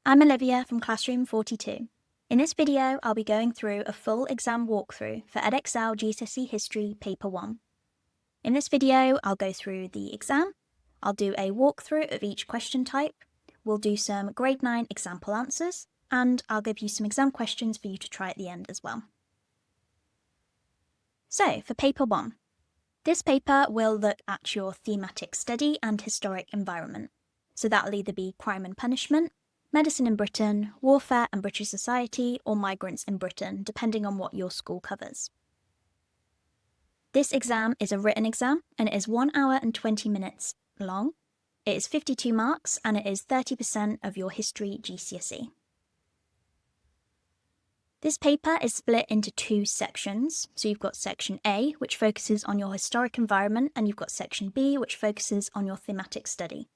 I'm Olivia from Classroom 42. In this video, I'll be going through a full exam walkthrough for Edexcel GCSE History Paper 1. In this video, I'll go through the exam, I'll do a walkthrough of each question type, we'll do some grade 9 example answers, and I'll give you some exam questions for you to try at the end as well. So, for Paper 1. This paper will look at your thematic study and historic environment. So that'll either be crime and punishment, medicine in Britain, warfare and British society, or migrants in Britain, depending on what your school covers. This exam is a written exam, and it is 1 hour and 20 minutes long. It is 52 marks, and it is 30% of your history GCSE. This paper is split into two sections. So you've got section A, which focuses on your historic environment, and you've got section B, which focuses on your thematic study.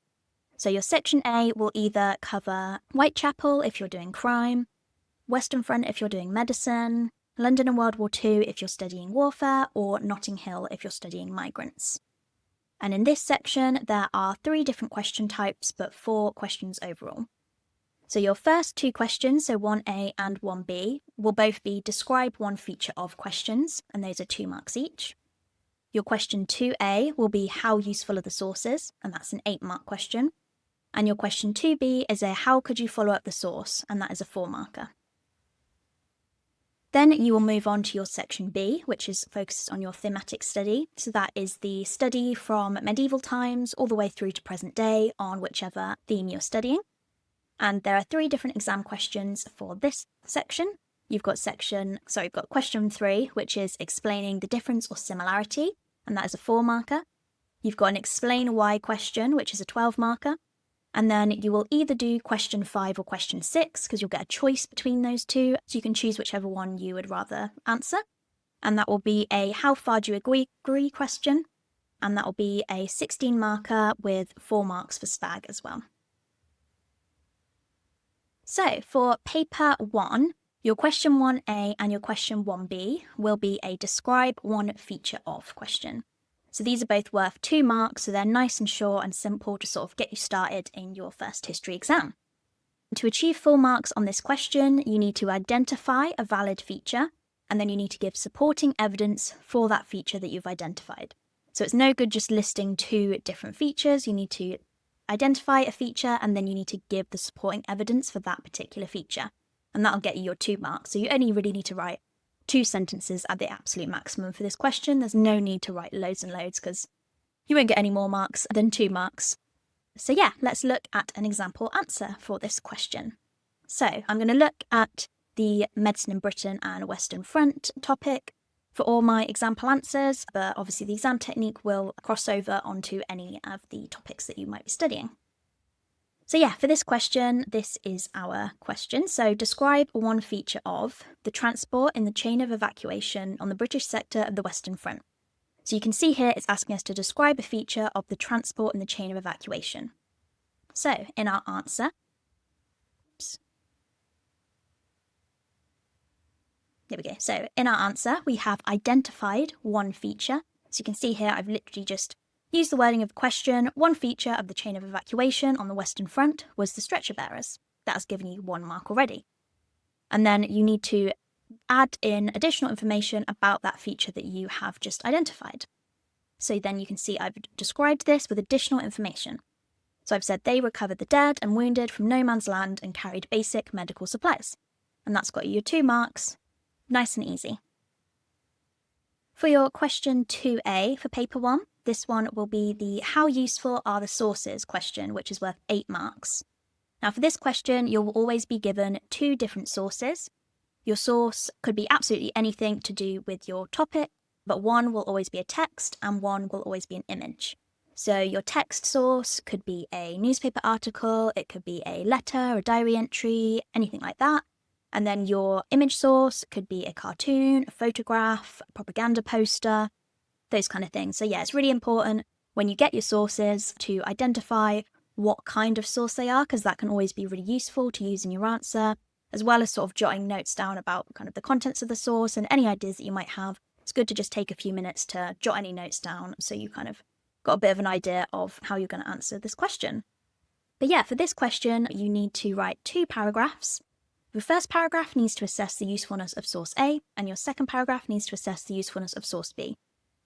So your section A will either cover Whitechapel if you're doing crime, Western Front if you're doing medicine, London in World War II if you're studying warfare, or Notting Hill if you're studying migrants. And in this section, there are 3 different question types, but 4 questions overall. So your first 2 questions, so 1A and 1B, will both be describe one feature of questions, and those are 2 marks each. Your question 2A will be how useful are the sources, and that's an 8-mark question. And your question 2B is a how could you follow up the source, and that is a 4-marker. Then you will move on to your section B, which is focused on your thematic study. So that is the study from medieval times all the way through to present day on whichever theme you're studying. And there are 3 different exam questions for this section. You've got question 3, which is explaining the difference or similarity, and that is a 4-marker. You've got an explain why question, which is a 12-marker. And then you will either do question 5 or question 6, because you'll get a choice between those 2, so you can choose whichever one you would rather answer. And that will be a how far do you agree question, and that will be a 16-marker with 4 marks for SPAG as well. So for paper 1, your question 1A and your question 1B will be a describe one feature of question. So these are both worth 2 marks, so they're nice and short and simple to sort of get you started in your first history exam. To achieve full marks on this question, you need to identify a valid feature, and then you need to give supporting evidence for that feature that you've identified. So it's no good just listing 2 different features. You need to identify a feature, and then you need to give the supporting evidence for that particular feature. And that'll get you your 2 marks. So you only really need to write 2 sentences at the absolute maximum for this question. There's no need to write loads and loads because you won't get any more marks than 2 marks. So yeah, let's look at an example answer for this question. So I'm going to look at the medicine in Britain and Western Front topic for all my example answers, but obviously the exam technique will cross over onto any of the topics that you might be studying. So yeah, for this question, this is our question. So describe one feature of the transport in the chain of evacuation on the British sector of the Western Front. So you can see here it's asking us to describe a feature of the transport in the chain of evacuation. So in our answer, there we go. So in our answer, we have identified one feature. So you can see here, I've literally just used the wording of the question. One feature of the chain of evacuation on the Western Front was the stretcher bearers. That has given you 1 mark already. And then you need to add in additional information about that feature that you have just identified. So then you can see I've described this with additional information. So I've said they recovered the dead and wounded from no man's land and carried basic medical supplies. And that's got you your 2 marks. Nice and easy. For your question 2A for paper 1, this one will be the how useful are the sources question, which is worth 8 marks. Now for this question, you'll always be given 2 different sources. Your source could be absolutely anything to do with your topic, but one will always be a text and one will always be an image. So your text source could be a newspaper article, it could be a letter, a diary entry, anything like that. And then your image source could be a cartoon, a photograph, a propaganda poster, those kind of things. So yeah, it's really important when you get your sources to identify what kind of source they are, because that can always be really useful to use in your answer, as well as sort of jotting notes down about kind of the contents of the source and any ideas that you might have. It's good to just take a few minutes to jot any notes down so you kind of got a bit of an idea of how you're going to answer this question. But yeah, for this question, you need to write 2 paragraphs. Your first paragraph needs to assess the usefulness of source A, and your second paragraph needs to assess the usefulness of source B.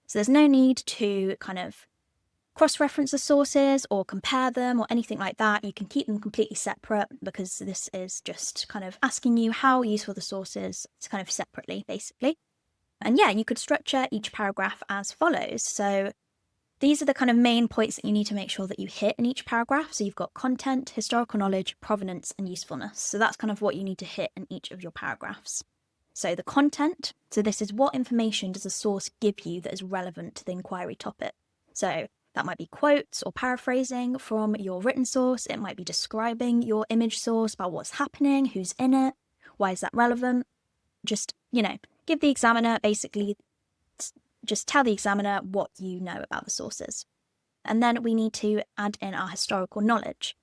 So there's no need to kind of cross-reference the sources or compare them or anything like that. You can keep them completely separate because this is just kind of asking you how useful the source is kind of separately, basically. And yeah, you could structure each paragraph as follows. So these are the kind of main points that you need to make sure that you hit in each paragraph. So you've got content, historical knowledge, provenance, and usefulness. So that's kind of what you need to hit in each of your paragraphs. So the content, so this is what information does a source give you that is relevant to the inquiry topic. So that might be quotes or paraphrasing from your written source. It might be describing your image source about what's happening, who's in it, why is that relevant. Just, give the examiner basically, just tell the examiner what you know about the sources. And then we need to add in our historical knowledge.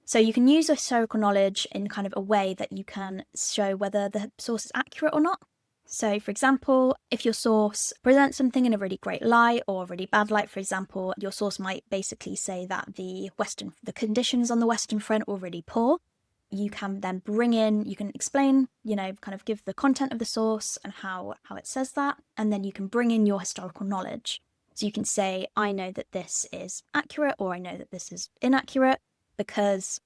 So you can use historical knowledge in kind of a way that you can show whether the source is accurate or not. So, for example, if your source presents something in a really great light or a really bad light, for example, your source might basically say that the conditions on the Western Front were really poor. You can then you can explain, kind of give the content of the source and how it says that, and then you can bring in your historical knowledge. So you can say, I know that this is accurate, or I know that this is inaccurate because,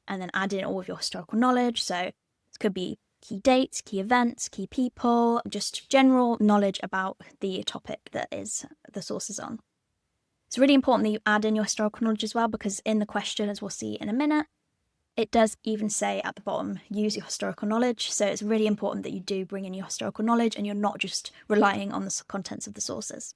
and then add in all of your historical knowledge. So it could be key dates, key events, key people, just general knowledge about the topic that is the source is on. It's really important that you add in your historical knowledge as well, because in the question, as we'll see in a minute, it does even say at the bottom, use your historical knowledge. So it's really important that you do bring in your historical knowledge and you're not just relying on the contents of the sources.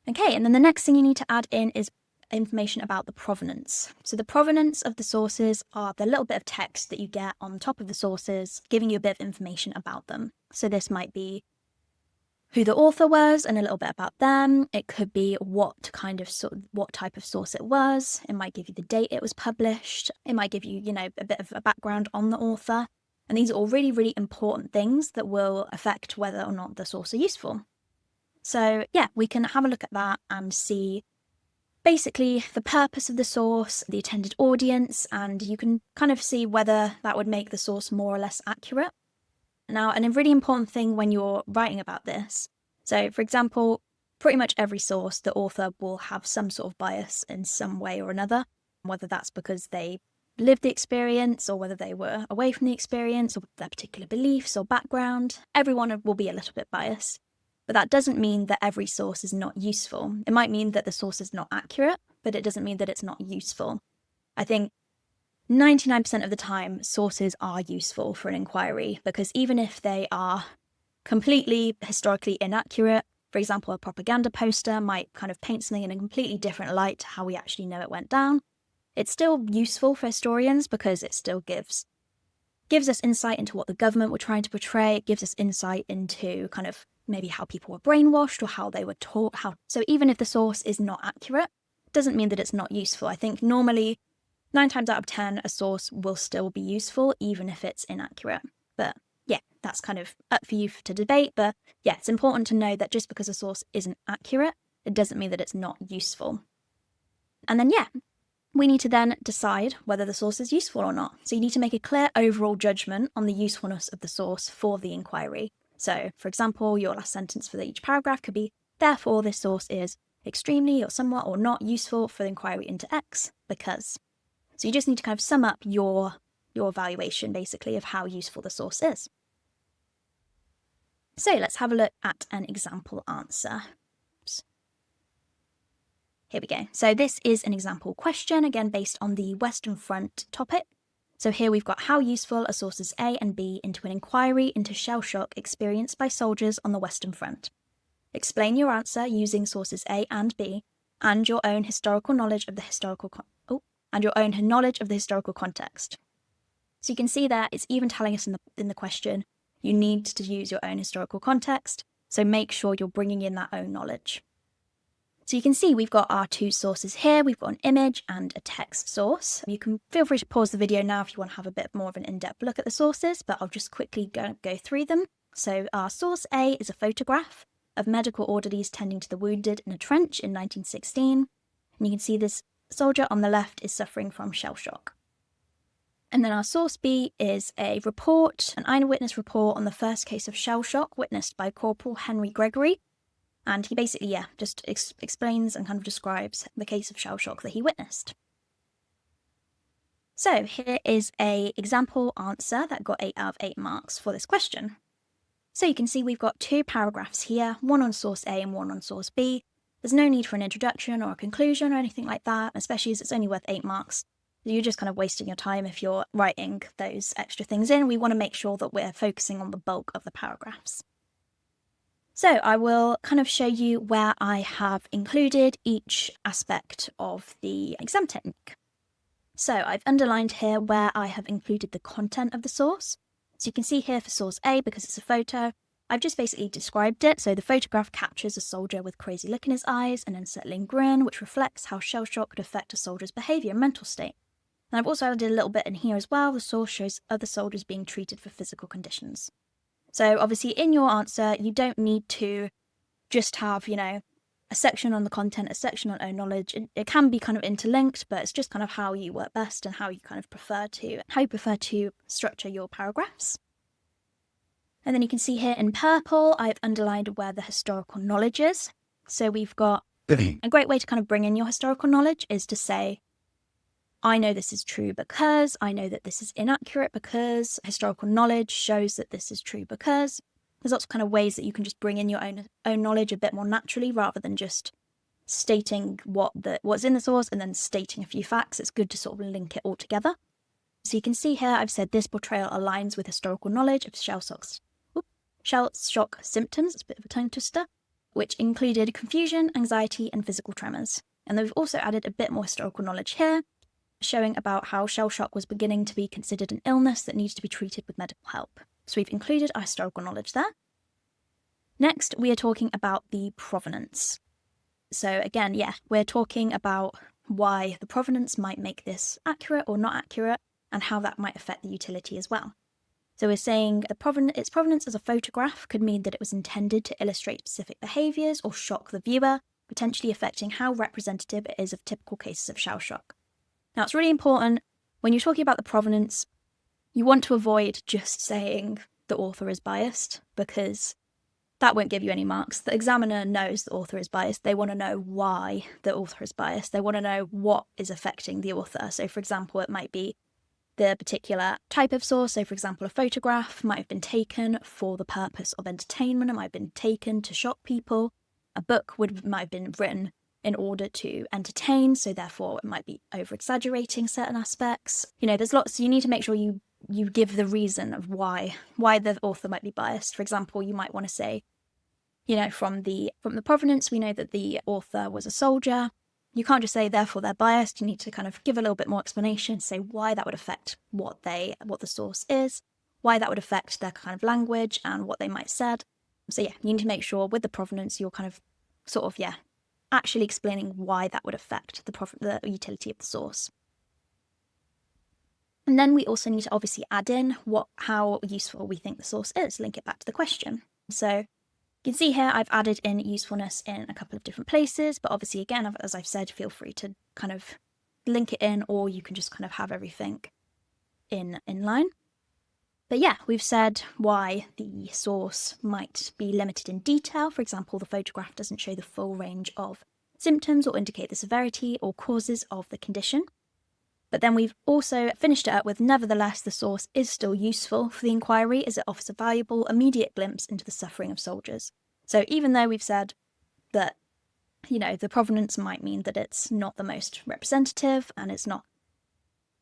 Okay, and then the next thing you need to add in is information about the provenance. So the provenance of the sources are the little bit of text that you get on top of the sources, giving you a bit of information about them. So this might be who the author was and a little bit about them. It could be what type of source it was. It might give you the date it was published. It might give you, a bit of a background on the author. And these are all really, really important things that will affect whether or not the source are useful. So yeah, we can have a look at that and see basically the purpose of the source, the attended audience, and you can kind of see whether that would make the source more or less accurate. Now, and a really important thing when you're writing about this, so for example, pretty much every source, the author will have some sort of bias in some way or another, whether that's because they lived the experience or whether they were away from the experience or their particular beliefs or background. Everyone will be a little bit biased. But that doesn't mean that every source is not useful. It might mean that the source is not accurate, but it doesn't mean that it's not useful. I think 99% of the time, sources are useful for an inquiry, because even if they are completely historically inaccurate, for example, a propaganda poster might kind of paint something in a completely different light to how we actually know it went down, it's still useful for historians because it still gives us insight into what the government were trying to portray. It gives us insight into kind of maybe how people were brainwashed or how they were taught how. So even if the source is not accurate, it doesn't mean that it's not useful. I think normally 9 times out of 10, a source will still be useful, even if it's inaccurate. But yeah, that's kind of up for you to debate. But yeah, it's important to know that just because a source isn't accurate, it doesn't mean that it's not useful. And then yeah, we need to then decide whether the source is useful or not. So you need to make a clear overall judgment on the usefulness of the source for the inquiry. So, for example, your last sentence for each paragraph could be, therefore, this source is extremely or somewhat or not useful for the inquiry into X because. So you just need to kind of sum up your evaluation, basically, of how useful the source is. So let's have a look at an example answer. Oops. Here we go. So this is an example question, again, based on the Western Front topic. So here we've got how useful are sources A and B into an inquiry into shell shock experienced by soldiers on the Western Front. Explain your answer using sources A and B and your own historical knowledge of the historical context. So you can see there it's even telling us in the question you need to use your own historical context. So make sure you're bringing in that own knowledge. So you can see we've got our 2 sources here. We've got an image and a text source. You can feel free to pause the video now if you want to have a bit more of an in-depth look at the sources, but I'll just quickly go through them. So our source A is a photograph of medical orderlies tending to the wounded in a trench in 1916. And you can see this soldier on the left is suffering from shell shock. And then our source B is a report, an eyewitness report on the first case of shell shock witnessed by Corporal Henry Gregory. And he basically, just explains and kind of describes the case of shell shock that he witnessed. So here is an example answer that got 8 out of 8 marks for this question. So you can see we've got 2 paragraphs here, one on source A and one on source B. There's no need for an introduction or a conclusion or anything like that, especially as it's only worth 8 marks. You're just kind of wasting your time if you're writing those extra things in. We want to make sure that we're focusing on the bulk of the paragraphs. So I will kind of show you where I have included each aspect of the exam technique. So I've underlined here where I have included the content of the source. So you can see here for source A, because it's a photo, I've just basically described it. So the photograph captures a soldier with crazy look in his eyes, an unsettling grin, which reflects how shell shock could affect a soldier's behaviour and mental state. And I've also added a little bit in here as well. The source shows other soldiers being treated for physical conditions. So obviously in your answer, you don't need to just have, a section on the content, a section on own knowledge. It can be kind of interlinked, but it's just kind of how you work best and how you prefer to structure your paragraphs. And then you can see here in purple, I've underlined where the historical knowledge is. So we've got a great way to kind of bring in your historical knowledge is to say, I know this is true because, I know that this is inaccurate because, historical knowledge shows that this is true because. There's lots of kind of ways that you can just bring in your own knowledge a bit more naturally rather than just stating what's in the source and then stating a few facts. It's good to sort of link it all together. So you can see here I've said this portrayal aligns with historical knowledge of shell shock symptoms, it's a bit of a tongue twister, which included confusion, anxiety and physical tremors. And then we've also added a bit more historical knowledge here, showing about how shell shock was beginning to be considered an illness that needs to be treated with medical help. So we've included our historical knowledge there. Next, we are talking about the provenance. So again, we're talking about why the provenance might make this accurate or not accurate and how that might affect the utility as well. So we're saying its provenance as a photograph could mean that it was intended to illustrate specific behaviours or shock the viewer, potentially affecting how representative it is of typical cases of shell shock. Now, it's really important when you're talking about the provenance, you want to avoid just saying the author is biased because that won't give you any marks. The examiner knows the author is biased. They want to know why the author is biased. They want to know what is affecting the author. So, for example, it might be the particular type of source. So, for example, a photograph might have been taken for the purpose of entertainment. It might have been taken to shock people. A book might have been written in order to entertain, so therefore it might be over-exaggerating certain aspects. There's lots, you need to make sure you give the reason of why the author might be biased. For example, you might want to say, from the provenance, we know that the author was a soldier. You can't just say, therefore they're biased. You need to kind of give a little bit more explanation, say why that would affect what the source is, why that would affect their kind of language and what they might have said. So you need to make sure with the provenance, you're kind of actually explaining why that would affect the utility of the source. And then we also need to obviously add in how useful we think the source is, link it back to the question. So you can see here I've added in usefulness in a couple of different places, but obviously again, as I've said, feel free to kind of link it in, or you can just kind of have everything in line. But we've said why the source might be limited in detail. For example, the photograph doesn't show the full range of symptoms or indicate the severity or causes of the condition. But then we've also finished it up with, nevertheless, the source is still useful for the inquiry as it offers a valuable, immediate glimpse into the suffering of soldiers. So even though we've said that, the provenance might mean that it's not the most representative and it's not,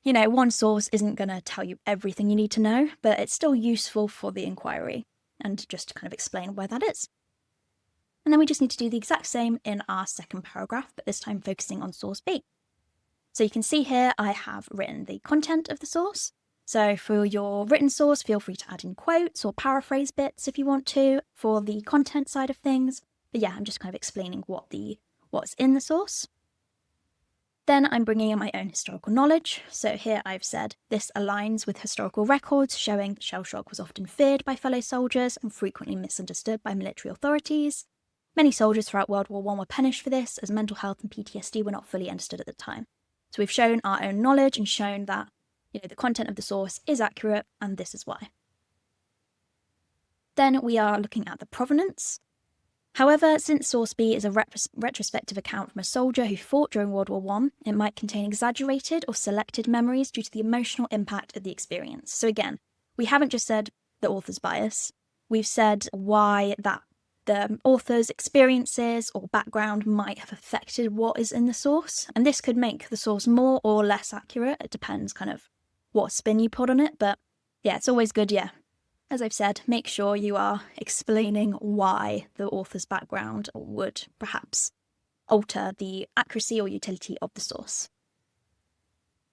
one source isn't going to tell you everything you need to know, but it's still useful for the inquiry and just to kind of explain where that is. And then we just need to do the exact same in our second paragraph, but this time focusing on source B. So you can see here I have written the content of the source. So for your written source, feel free to add in quotes or paraphrase bits if you want to for the content side of things. But I'm just kind of explaining what's in the source. Then I'm bringing in my own historical knowledge. So here I've said this aligns with historical records showing that shell shock was often feared by fellow soldiers and frequently misunderstood by military authorities. Many soldiers throughout World War I were punished for this, as mental health and PTSD were not fully understood at the time. So we've shown our own knowledge and shown that, the content of the source is accurate, and this is why. Then we are looking at the provenance. However, since source B is a retrospective account from a soldier who fought during World War I, it might contain exaggerated or selected memories due to the emotional impact of the experience. So again, we haven't just said the author's bias, we've said why that the author's experiences or background might have affected what is in the source, and this could make the source more or less accurate. It depends kind of what spin you put on it, but yeah, it's always good, as I've said, make sure you are explaining why the author's background would perhaps alter the accuracy or utility of the source.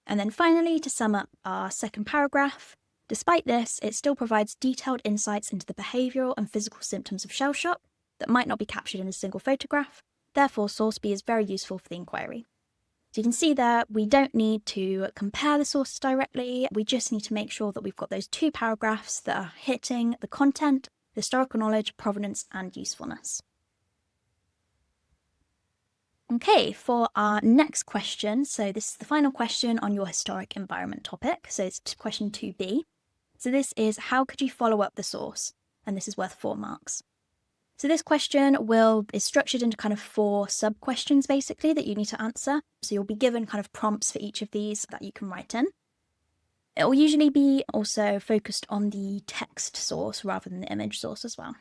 And then finally, to sum up our second paragraph, despite this, it still provides detailed insights into the behavioural and physical symptoms of shell shock that might not be captured in a single photograph. Therefore, source B is very useful for the inquiry. So you can see there, we don't need to compare the sources directly. We just need to make sure that we've got those 2 paragraphs that are hitting the content, the historical knowledge, provenance, and usefulness. Okay, for our next question, so this is the final question on your historic environment topic. So it's question 2b. So this is, how could you follow up the source? And this is worth 4 marks. So this question is structured into kind of 4 sub-questions, basically, that you need to answer. So you'll be given kind of prompts for each of these that you can write in. It will usually be also focused on the text source rather than the image source as well.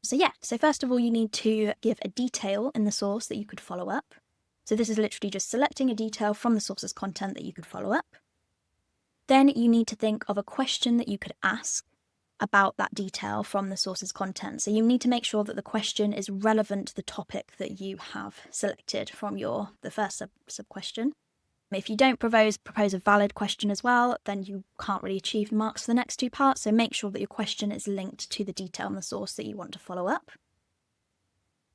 So first of all, you need to give a detail in the source that you could follow up. So this is literally just selecting a detail from the source's content that you could follow up. Then you need to think of a question that you could ask about that detail from the source's content. So you need to make sure that the question is relevant to the topic that you have selected from the first sub-question. If you don't propose a valid question as well, then you can't really achieve marks for the next 2 parts. So make sure that your question is linked to the detail in the source that you want to follow up.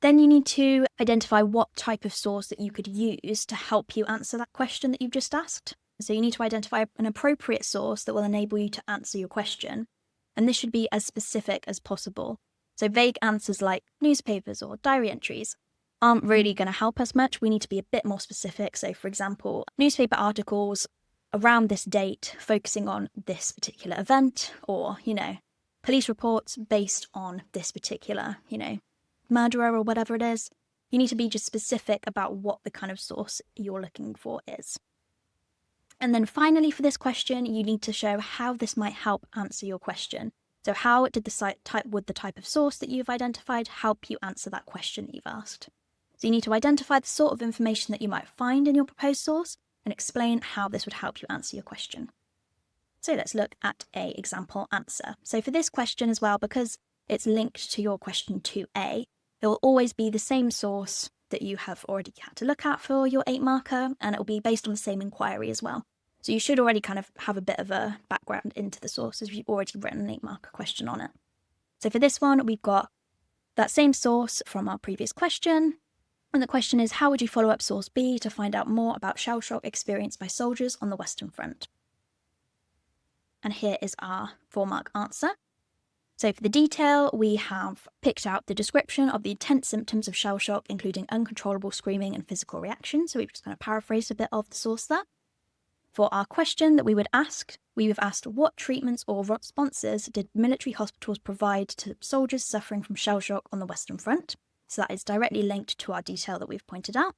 Then you need to identify what type of source that you could use to help you answer that question that you've just asked. So you need to identify an appropriate source that will enable you to answer your question. And this should be as specific as possible. So vague answers like newspapers or diary entries aren't really going to help us much. We need to be a bit more specific. So for example, newspaper articles around this date focusing on this particular event, or, police reports based on this particular, murderer or whatever it is. You need to be just specific about what the kind of source you're looking for is. And then finally, for this question, you need to show how this might help answer your question. So how would the type of source that you've identified help you answer that question that you've asked? So you need to identify the sort of information that you might find in your proposed source and explain how this would help you answer your question. So let's look at an example answer. So for this question as well, because it's linked to your question 2a, it will always be the same source that you have already had to look at for your 8 marker, and it will be based on the same inquiry as well. So you should already kind of have a bit of a background into the source as you've already written an 8 marker question on it. So for this one, we've got that same source from our previous question. And the question is, how would you follow up source B to find out more about shell shock experienced by soldiers on the Western Front? And here is our 4-mark answer. So for the detail, we have picked out the description of the intense symptoms of shell shock, including uncontrollable screaming and physical reaction. So we've just kind of paraphrased a bit of the source there. For our question that we would ask, we have asked what treatments or responses did military hospitals provide to soldiers suffering from shell shock on the Western Front? So that is directly linked to our detail that we've pointed out.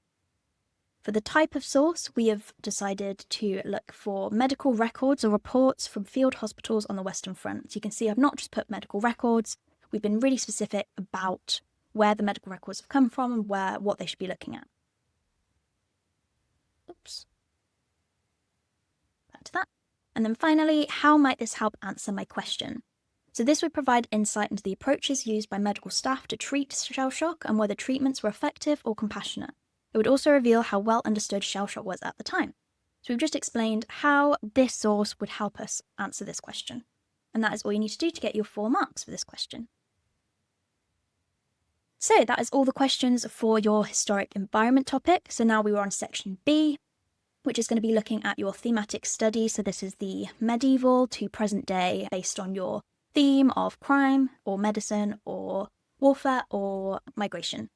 For the type of source, we have decided to look for medical records or reports from field hospitals on the Western Front. So you can see I've not just put medical records, we've been really specific about where the medical records have come from and what they should be looking at. Oops. Back to that. And then finally, how might this help answer my question? So this would provide insight into the approaches used by medical staff to treat shell shock and whether treatments were effective or compassionate. It would also reveal how well understood shell shock was at the time. So we've just explained how this source would help us answer this question. And that is all you need to do to get your 4 marks for this question. So that is all the questions for your historic environment topic. So now we were on section B, which is going to be looking at your thematic study. So this is the medieval to present day based on your theme of crime or medicine or warfare or migration.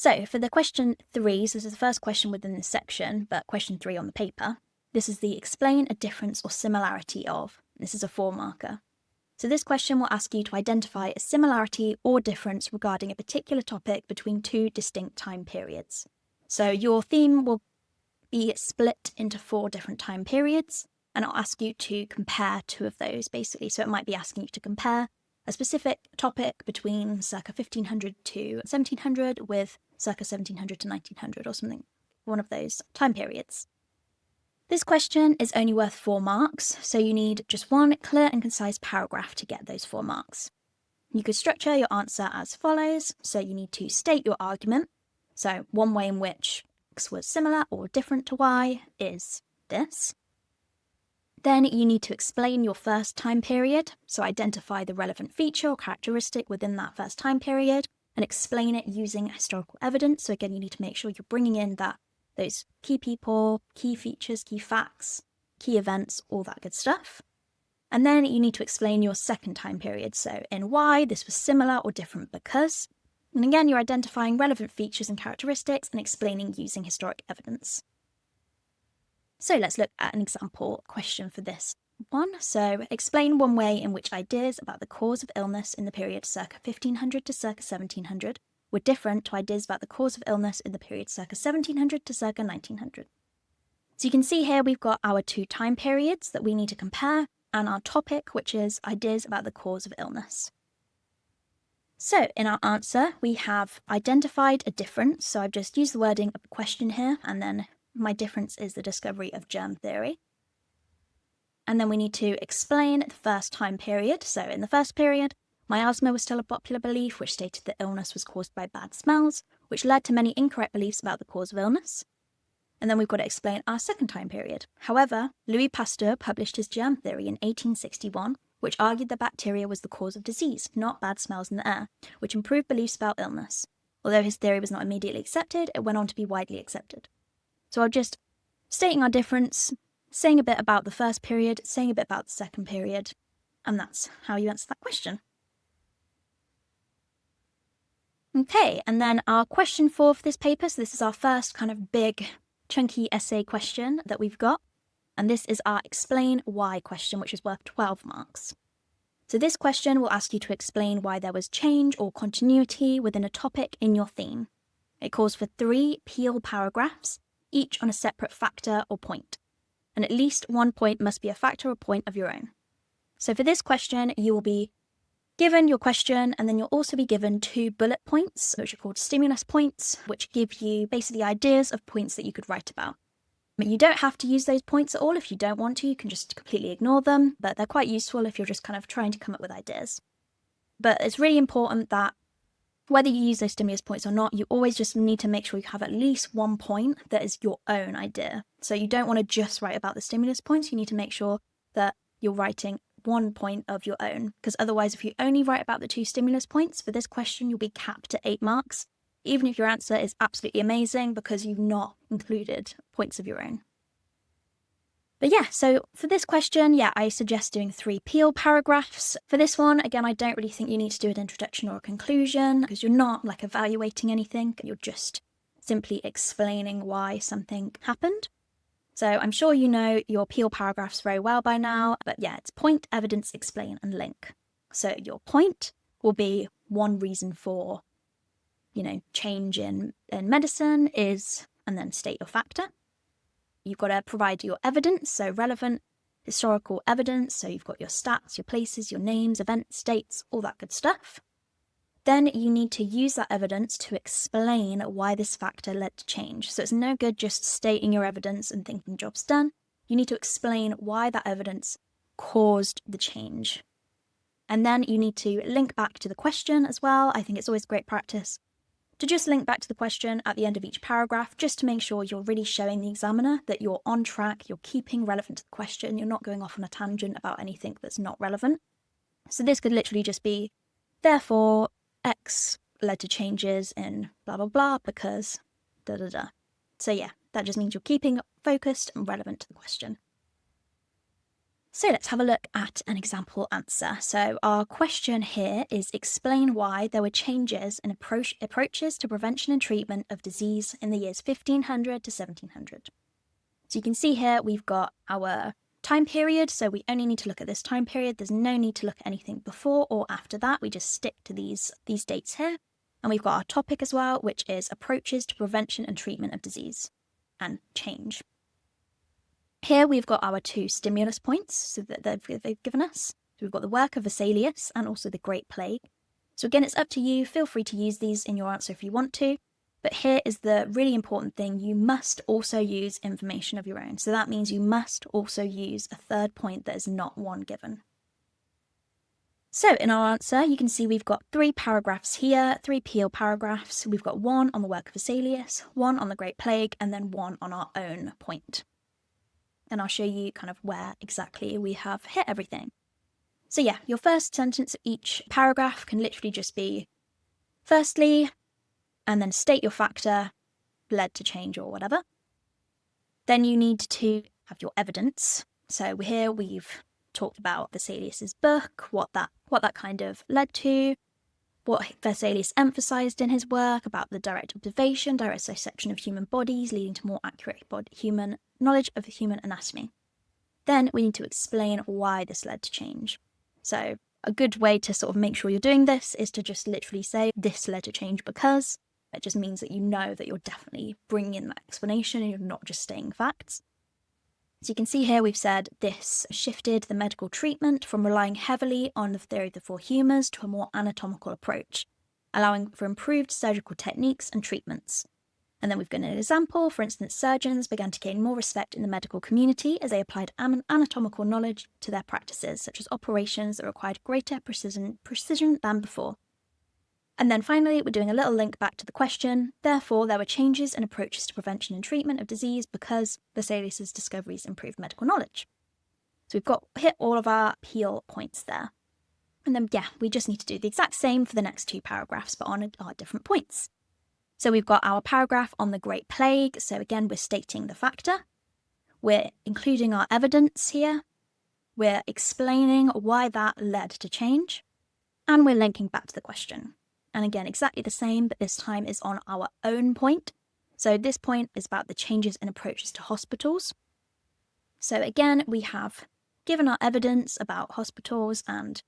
So for the question 3, so this is the first question within this section, but question 3 on the paper, this is the explain a difference or similarity of. This is a 4-marker. So this question will ask you to identify a similarity or difference regarding a particular topic between 2 distinct time periods. So your theme will be split into 4 different time periods, and I'll ask you to compare 2 of those, basically. So it might be asking you to compare a specific topic between circa 1500 to 1700 with circa 1700 to 1900 or something, one of those time periods. This question is only worth 4 marks, so you need just one clear and concise paragraph to get those 4 marks. You could structure your answer as follows. So you need to state your argument. So one way in which X was similar or different to Y is this. Then you need to explain your first time period, so identify the relevant feature or characteristic within that first time period and explain it using historical evidence. So again, you need to make sure you're bringing in those key people, key features, key facts, key events, all that good stuff. And then you need to explain your second time period, so in Y this was similar or different because. And again, you're identifying relevant features and characteristics and explaining using historic evidence. So let's look at an example question for this one. So explain one way in which ideas about the cause of illness in the period circa 1500 to circa 1700 were different to ideas about the cause of illness in the period circa 1700 to circa 1900. So you can see here we've got our 2 time periods that we need to compare and our topic, which is ideas about the cause of illness. So in our answer, we have identified a difference. So I've just used the wording of the question here, and then my difference is the discovery of germ theory. And then we need to explain the first time period. So in the first period, miasma was still a popular belief, which stated that illness was caused by bad smells, which led to many incorrect beliefs about the cause of illness. And then we've got to explain our second time period. However, Louis Pasteur published his germ theory in 1861, which argued that bacteria was the cause of disease, not bad smells in the air, which improved beliefs about illness. Although his theory was not immediately accepted, it went on to be widely accepted. So I'll just stating our difference, saying a bit about the first period, saying a bit about the second period, and that's how you answer that question. Okay, and then our question 4 for this paper, so this is our first kind of big, chunky essay question that we've got, and this is our explain why question, which is worth 12 marks. So this question will ask you to explain why there was change or continuity within a topic in your theme. It calls for 3 Peel paragraphs, each on a separate factor or point, and at least one point must be a factor or point of your own. So for this question, you will be given your question, and then you'll also be given 2 bullet points, which are called stimulus points, which give you basically ideas of points that you could write about. But you don't have to use those points at all. If you don't want to, you can just completely ignore them, but they're quite useful if you're just kind of trying to come up with ideas. But it's really important that whether you use those stimulus points or not, you always just need to make sure you have at least one point that is your own idea. So you don't want to just write about the stimulus points. You need to make sure that you're writing one point of your own, because otherwise if you only write about the 2 stimulus points for this question, you'll be capped at 8 marks, even if your answer is absolutely amazing because you've not included points of your own. But yeah, so for this question, I suggest doing 3 Peel paragraphs. For this one, again, I don't really think you need to do an introduction or a conclusion because you're not like evaluating anything. You're just simply explaining why something happened. So I'm sure you know your Peel paragraphs very well by now, but it's point, evidence, explain, and link. So your point will be one reason for, change in medicine is, and then state your factor. You've got to provide your evidence, so relevant historical evidence. So you've got your stats, your places, your names, events, dates, all that good stuff. Then you need to use that evidence to explain why this factor led to change. So it's no good just stating your evidence and thinking job's done. You need to explain why that evidence caused the change. And then you need to link back to the question as well. I think it's always great practice to just link back to the question at the end of each paragraph, just to make sure you're really showing the examiner that you're on track, you're keeping relevant to the question, you're not going off on a tangent about anything that's not relevant. So this could literally just be, therefore, X led to changes in blah, blah, blah, because da, da, da. So that just means you're keeping focused and relevant to the question. So let's have a look at an example answer. So our question here is explain why there were changes in approaches to prevention and treatment of disease in the years 1500 to 1700. So you can see here we've got our time period, so we only need to look at this time period. There's no need to look at anything before or after that. We just stick to these dates here. And we've got our topic as well, which is approaches to prevention and treatment of disease and change. Here we've got our two stimulus points so that they've given us. So we've got the work of Vesalius and also the Great Plague. So again, it's up to you. Feel free to use these in your answer if you want to. But here is the really important thing. You must also use information of your own. So that means you must also use a third point that is not one given. So in our answer, you can see we've got 3 paragraphs here, 3 Peel paragraphs. We've got 1 on the work of Vesalius, 1 on the Great Plague, and then 1 on our own point. And I'll show you kind of where exactly we have hit everything. So yeah, your first sentence of each paragraph can literally just be, firstly, and then state your factor, led to change or whatever. Then you need to have your evidence. So here we've talked about Vesalius's book, what that kind of led to, what Vesalius emphasised in his work about the direct observation, direct dissection of human bodies, leading to more accurate human knowledge of human anatomy. Then we need to explain why this led to change. So a good way to sort of make sure you're doing this is to just literally say, this led to change because. It just means that you know that you're definitely bringing in that explanation and you're not just stating facts. So you can see here we've said this shifted the medical treatment from relying heavily on the theory of the 4 humours to a more anatomical approach, allowing for improved surgical techniques and treatments. And then we've got an example. For instance, surgeons began to gain more respect in the medical community as they applied anatomical knowledge to their practices, such as operations that required greater precision than before. And then finally, we're doing a little link back to the question. Therefore, there were changes in approaches to prevention and treatment of disease because Vesalius's discoveries improved medical knowledge. So we've hit all of our Peel points there. And then, yeah, we just need to do the exact same for the next 2 paragraphs, but on our different points. So we've got our paragraph on the Great Plague. So again, we're stating the factor. We're including our evidence here. We're explaining why that led to change. And we're linking back to the question. And again, exactly the same, but this time is on our own point. So this point is about the changes in approaches to hospitals. So again, we have given our evidence about hospitals and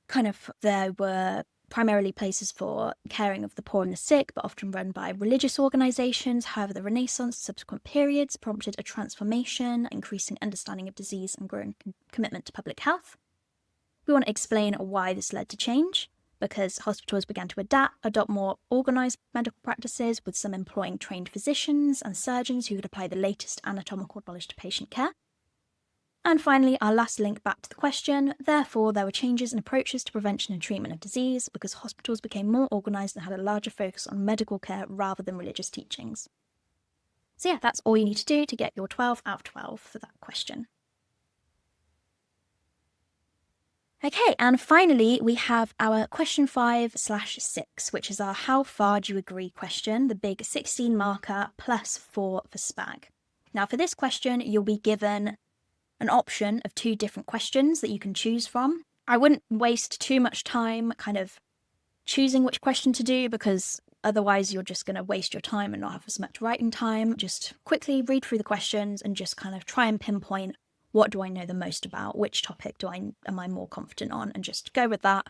kind of there were primarily places for caring of the poor and the sick, but often run by religious organisations. However, the Renaissance and subsequent periods prompted a transformation, increasing understanding of disease and growing commitment to public health. We want to explain why this led to change. Because hospitals began to adopt more organised medical practices, with some employing trained physicians and surgeons who could apply the latest anatomical knowledge to patient care. And finally, our last link back to the question, therefore there were changes in approaches to prevention and treatment of disease because hospitals became more organised and had a larger focus on medical care rather than religious teachings. So yeah, that's all you need to do to get your 12 out of 12 for that question. Okay, and finally, we have our question 5/6, which is our how far do you agree question, the big 16 marker plus 4 for SPAG. Now for this question, you'll be given an option of 2 different questions that you can choose from. I wouldn't waste too much time kind of choosing which question to do because otherwise you're just going to waste your time and not have as much writing time. Just quickly read through the questions and just kind of try and pinpoint what do I know the most about, which topic am I more confident on, and just go with that.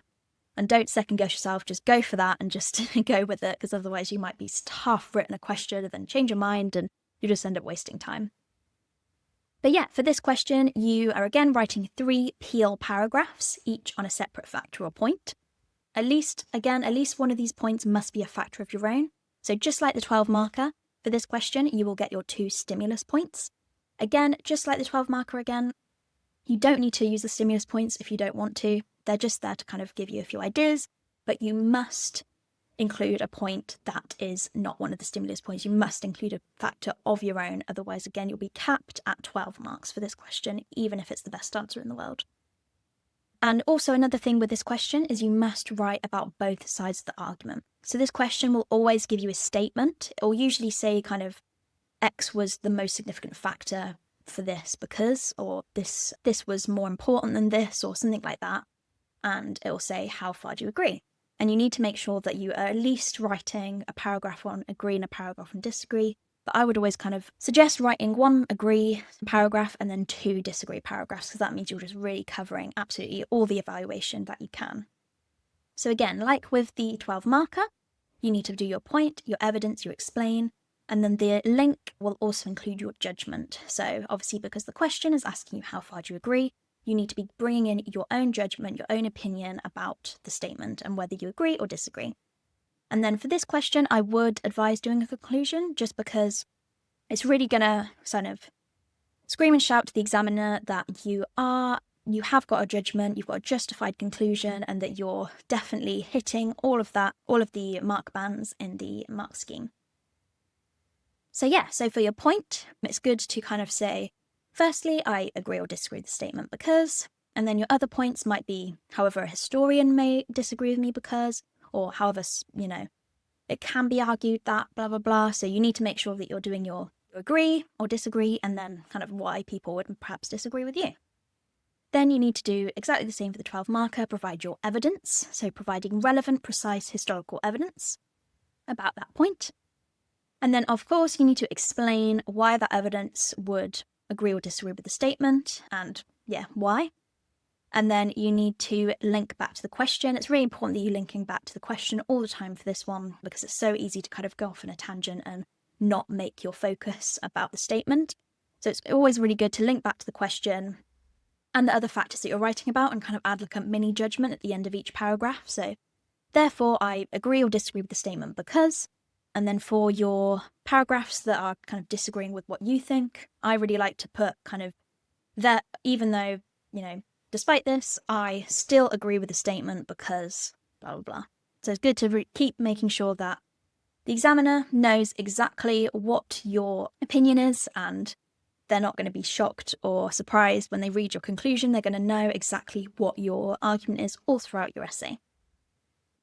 And don't second guess yourself, just go for that and just go with it, because otherwise you might be half written a question and then change your mind and you just end up wasting time. But yeah, for this question, you are again writing 3 Peel paragraphs, each on a separate factor or point. At least one of these points must be a factor of your own. So just like the 12 marker, for this question, you will get your 2 stimulus points. Again, just like the 12 marker again, you don't need to use the stimulus points if you don't want to. They're just there to kind of give you a few ideas, but you must include a point that is not one of the stimulus points. You must include a factor of your own. Otherwise, again, you'll be capped at 12 marks for this question, even if it's the best answer in the world. And also another thing with this question is you must write about both sides of the argument. So this question will always give you a statement. It will usually say kind of X was the most significant factor for this because, or this was more important than this, or something like that. And it will say, how far do you agree? And you need to make sure that you are at least writing a paragraph on agree and a paragraph on disagree. But I would always kind of suggest writing 1 agree paragraph and then 2 disagree paragraphs, because that means you're just really covering absolutely all the evaluation that you can. So again, like with the 12 marker, you need to do your point, your evidence, you explain, and then the link will also include your judgment. So obviously, because the question is asking you how far do you agree, you need to be bringing in your own judgment, your own opinion about the statement and whether you agree or disagree. And then for this question, I would advise doing a conclusion, just because it's really going to kind of scream and shout to the examiner that you have got a judgment, you've got a justified conclusion, and that you're definitely hitting all of the mark bands in the mark scheme. So yeah, so for your point, it's good to kind of say, firstly, I agree or disagree with the statement because, and then your other points might be, however, a historian may disagree with me because, or however, it can be argued that blah, blah, blah. So you need to make sure that you're doing your agree or disagree, and then kind of why people would perhaps disagree with you. Then you need to do exactly the same for the 12 marker, provide your evidence. So providing relevant, precise historical evidence about that point. And then, of course, you need to explain why that evidence would agree or disagree with the statement, and why. And then you need to link back to the question. It's really important that you're linking back to the question all the time for this one, because it's so easy to kind of go off on a tangent and not make your focus about the statement. So it's always really good to link back to the question and the other factors that you're writing about, and kind of add like a mini judgment at the end of each paragraph. So therefore, I agree or disagree with the statement because. And then for your paragraphs that are kind of disagreeing with what you think, I really like to put kind of that, even though, despite this, I still agree with the statement because blah, blah, blah. So it's good to keep making sure that the examiner knows exactly what your opinion is, and they're not going to be shocked or surprised when they read your conclusion. They're going to know exactly what your argument is all throughout your essay.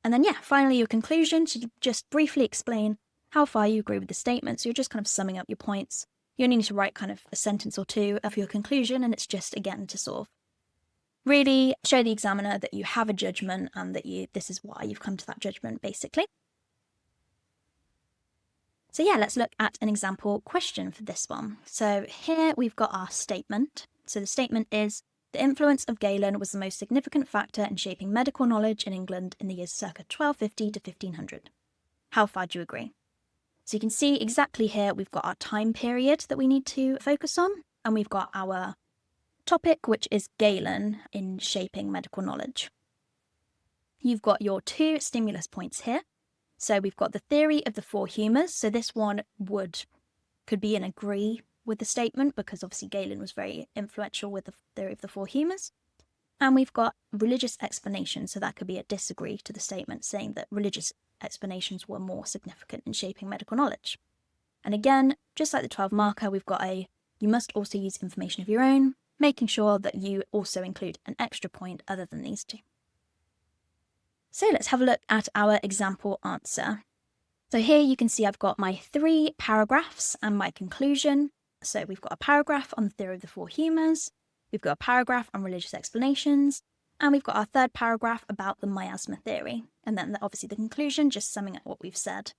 And then, finally, your conclusion should just briefly explain how far you agree with the statement. So you're just kind of summing up your points. You only need to write kind of a sentence or two of your conclusion, and it's just, again, to sort of really show the examiner that you have a judgment and that this is why you've come to that judgment, basically. So let's look at an example question for this one. So here we've got our statement. So the statement is, the influence of Galen was the most significant factor in shaping medical knowledge in England in the years circa 1250 to 1500. How far do you agree? So you can see exactly here we've got our time period that we need to focus on, and we've got our topic, which is Galen in shaping medical knowledge. You've got your 2 stimulus points here. So we've got the theory of the 4 humours. So this one could be an agree with the statement, because obviously Galen was very influential with the theory of the 4 humours. And we've got religious explanation, so that could be a disagree to the statement, saying that religious explanations were more significant in shaping medical knowledge. And again, just like the 12 marker, we've got you must also use information of your own, making sure that you also include an extra point other than these 2. So let's have a look at our example answer. So here you can see I've got my 3 paragraphs and my conclusion. So we've got a paragraph on the theory of the 4 humours, we've got a paragraph on religious explanations, and we've got our 3rd paragraph about the miasma theory. And then obviously the conclusion, just summing up what we've said.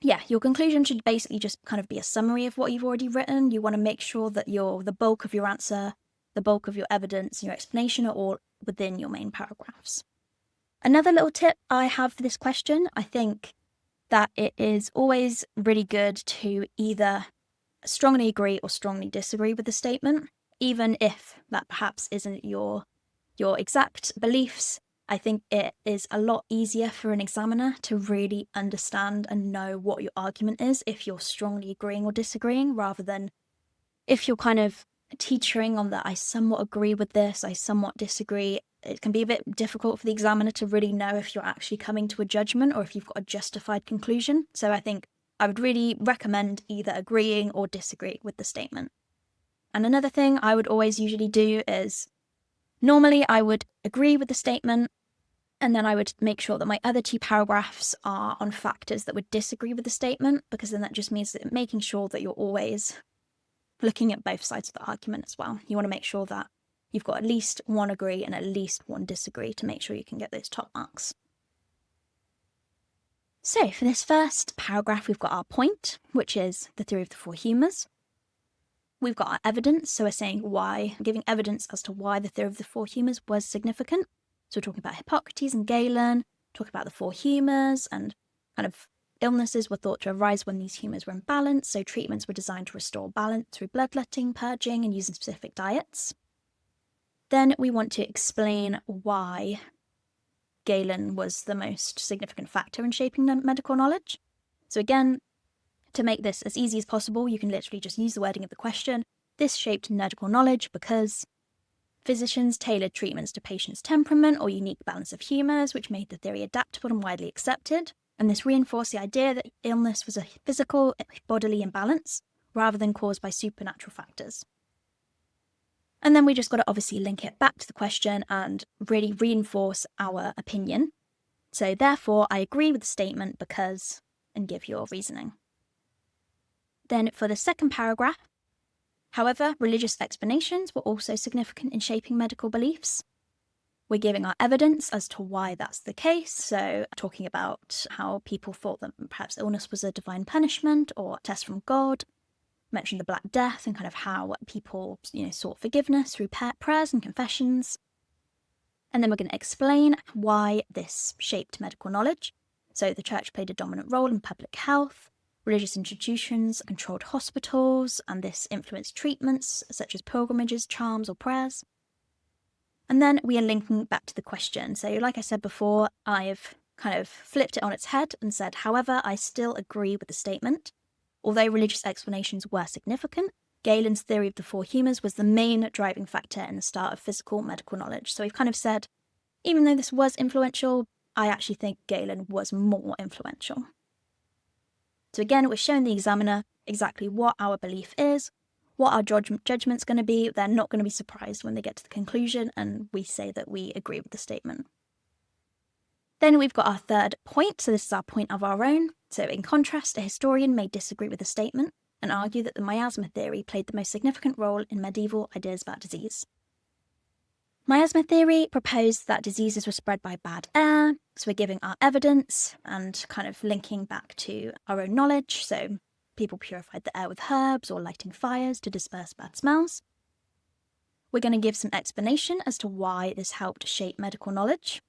Your conclusion should basically just kind of be a summary of what you've already written. You want to make sure that the bulk of your answer, the bulk of your evidence, and your explanation are all within your main paragraphs. Another little tip I have for this question, I think that it is always really good to either strongly agree or strongly disagree with the statement, even if that perhaps isn't your exact beliefs. I think it is a lot easier for an examiner to really understand and know what your argument is if you're strongly agreeing or disagreeing, rather than if you're kind of teetering on that I somewhat agree with this, I somewhat disagree. It can be a bit difficult for the examiner to really know if you're actually coming to a judgment or if you've got a justified conclusion. So I think I would really recommend either agreeing or disagreeing with the statement. And another thing I would always usually do is, normally I would agree with the statement, and then I would make sure that my other 2 paragraphs are on factors that would disagree with the statement, because then that just means that making sure that you're always looking at both sides of the argument as well. You want to make sure that you've got at least one agree and at least one disagree to make sure you can get those top marks. So for this first paragraph, we've got our point, which is the theory of the four humours. We've got our evidence, so we're saying why, giving evidence as to why the theory of the four humours was significant. So we're talking about Hippocrates and Galen, talking about the four humours, and kind of illnesses were thought to arise when these humours were in balance, so treatments were designed to restore balance through bloodletting, purging, and using specific diets. Then we want to explain why Galen was the most significant factor in shaping medical knowledge. So again, to make this as easy as possible, you can literally just use the wording of the question. This shaped medical knowledge because physicians tailored treatments to patients' temperament or unique balance of humours, which made the theory adaptable and widely accepted. And this reinforced the idea that illness was a physical, bodily imbalance, rather than caused by supernatural factors. And then we just got to obviously link it back to the question and really reinforce our opinion. So therefore, I agree with the statement because, and give your reasoning. Then for the second paragraph, however, religious explanations were also significant in shaping medical beliefs. We're giving our evidence as to why that's the case, so talking about how people thought that perhaps illness was a divine punishment or a test from God, mentioned the Black Death and kind of how people, sought forgiveness through prayers and confessions. And then we're going to explain why this shaped medical knowledge. So the church played a dominant role in public health. Religious institutions controlled hospitals, and this influenced treatments such as pilgrimages, charms, or prayers. And then we are linking back to the question. So like I said before, I've kind of flipped it on its head and said, however, I still agree with the statement. Although religious explanations were significant, Galen's theory of the four humours was the main driving factor in the start of physical medical knowledge. So we've kind of said, even though this was influential, I actually think Galen was more influential. So again, we're showing the examiner exactly what our belief is, what our judgment's going to be. They're not going to be surprised when they get to the conclusion and we say that we agree with the statement. Then we've got our third point. So this is our point of our own. So in contrast, a historian may disagree with the statement and argue that the miasma theory played the most significant role in medieval ideas about disease. Miasma theory proposed that diseases were spread by bad air, so we're giving our evidence and kind of linking back to our own knowledge. So people purified the air with herbs or lighting fires to disperse bad smells. We're going to give some explanation as to why this helped shape medical knowledge.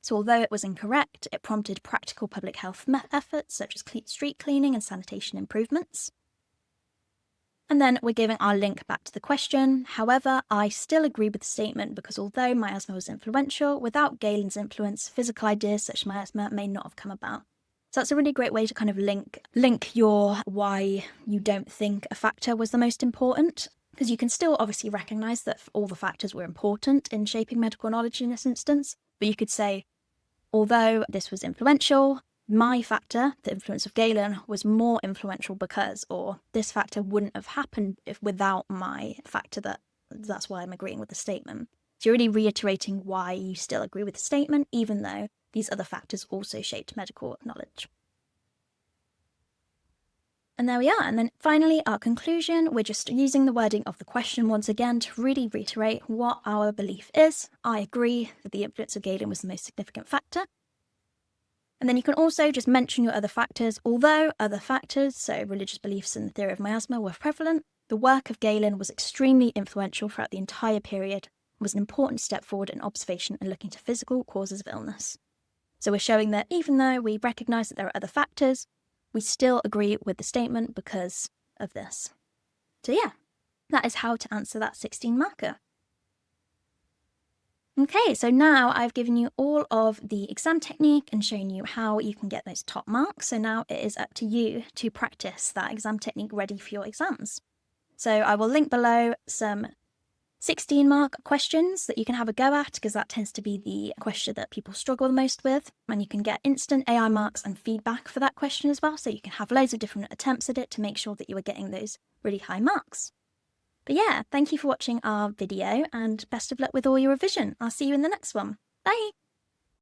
So although it was incorrect, it prompted practical public health efforts such as street cleaning and sanitation improvements. And then we're giving our link back to the question. However, I still agree with the statement because although miasma was influential, without Galen's influence, physical ideas such as miasma may not have come about. So that's a really great way to kind of link your why you don't think a factor was the most important, because you can still obviously recognise that all the factors were important in shaping medical knowledge in this instance, but you could say, although this was influential, my factor, the influence of Galen, was more influential because, or this factor wouldn't have happened without my factor, that's why I'm agreeing with the statement. So you're really reiterating why you still agree with the statement, even though these other factors also shaped medical knowledge. And there we are. And then finally, our conclusion, we're just using the wording of the question once again to really reiterate what our belief is. I agree that the influence of Galen was the most significant factor. And then you can also just mention your other factors. Although other factors, so religious beliefs and the theory of miasma, were prevalent, the work of Galen was extremely influential throughout the entire period and was an important step forward in observation and looking to physical causes of illness. So we're showing that even though we recognise that there are other factors, we still agree with the statement because of this. So yeah, that is how to answer that 16 marker. Okay, so now I've given you all of the exam technique and shown you how you can get those top marks. So now it is up to you to practice that exam technique ready for your exams. So I will link below some 16 mark questions that you can have a go at, because that tends to be the question that people struggle the most with. And you can get instant AI marks and feedback for that question as well. So you can have loads of different attempts at it to make sure that you are getting those really high marks. But yeah, thank you for watching our video and best of luck with all your revision. I'll see you in the next one. Bye!